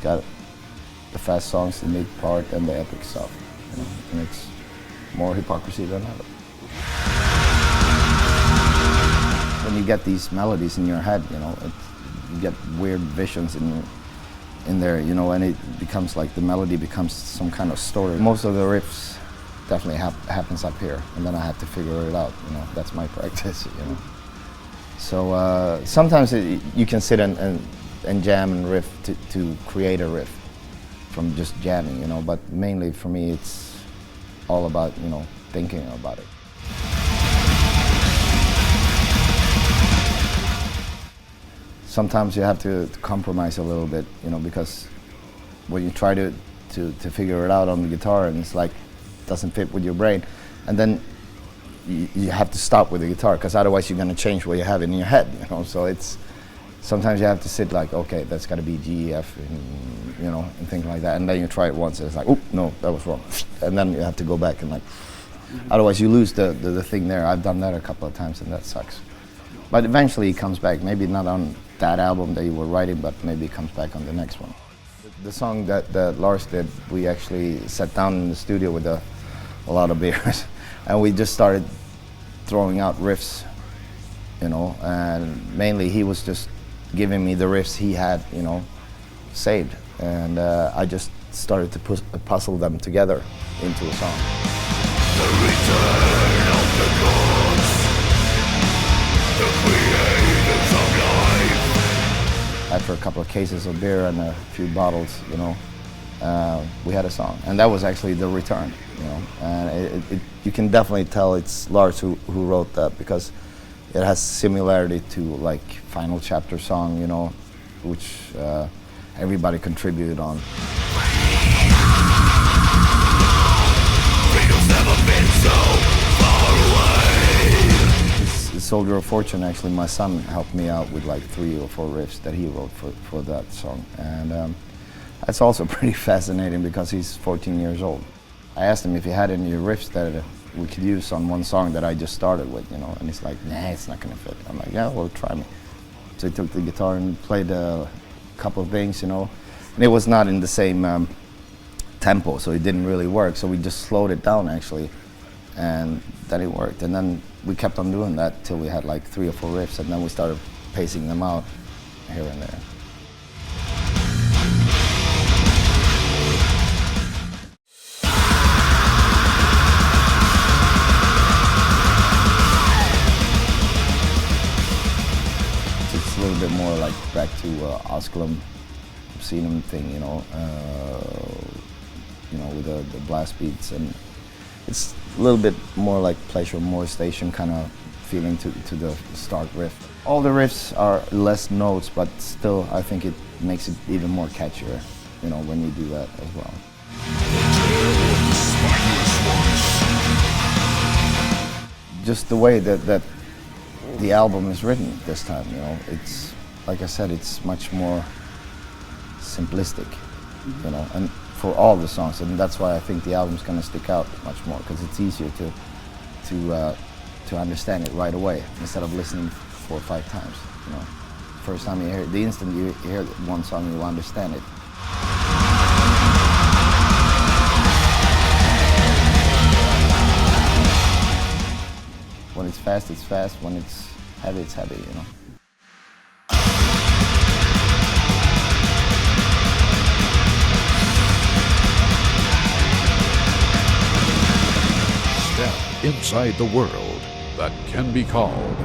got the fast songs, the mid part, and the epic stuff. You know, and it's more hypocrisy than ever. When you get these melodies in your head, you know, you get weird visions in there, you know, and it becomes like the melody becomes some kind of story. Most of the riffs definitely happens up here, and then I have to figure it out. You know, that's my practice. You know, so sometimes you can sit and jam and riff to create a riff from just jamming. You know, but mainly for me, it's all about, you know, thinking about it. Sometimes you have to compromise a little bit, you know, because when you try to figure it out on the guitar and it's like doesn't fit with your brain, and then you have to stop with the guitar because otherwise you're going to change what you have in your head, you know. So it's sometimes you have to sit like, okay, that's got to be G, F, and, you know, and things like that, and then you try it once and it's like, oh no, that was wrong, and then you have to go back and like, otherwise you lose the thing there. I've done that a couple of times and that sucks. But eventually it comes back, maybe not on that album that you were writing, but maybe it comes back on the next one. The song that Lars did, we actually sat down in the studio with a lot of beers and we just started throwing out riffs, you know, and mainly he was just giving me the riffs he had, you know, saved, and I just started to puzzle them together into a song. The return of the gods, the creators of life. After a couple of cases of beer and a few bottles, you know, we had a song, and that was actually the return, you know. And you can definitely tell it's Lars who wrote that, because it has similarity to like Final Chapter song, you know, which everybody contributed on. Freedom's never been so far away. Soldier of Fortune, actually, my son helped me out with like 3 or 4 riffs that he wrote for that song, and that's also pretty fascinating because he's 14 years old. I asked him if he had any riffs that we could use on one song that I just started with, you know, and he's like, nah, it's not gonna fit. I'm like, yeah, well, try me. So he took the guitar and played a couple of things, you know, and it was not in the same tempo, so it didn't really work. So we just slowed it down actually, and then it worked. And then we kept on doing that till we had like 3 or 4 riffs, and then we started pacing them out here and there. It's a little bit more like back to Osculum, Obscenum thing, you know, with the blast beats, and it's a little bit more like Pleasure More Station kind of feeling to the start riff. All the riffs are less notes, but still I think it makes it even more catchier, you know, when you do that as well. Just the way that the album is written this time, you know, it's, like I said, it's much more simplistic, you know, and for all the songs, and that's why I think the album's going to stick out much more, because it's easier to understand it right away instead of listening 4 or 5 times. You know, first time you hear it, the instant you hear one song, you understand it. When it's fast, it's fast. When it's heavy, you know. Step inside the world that can be called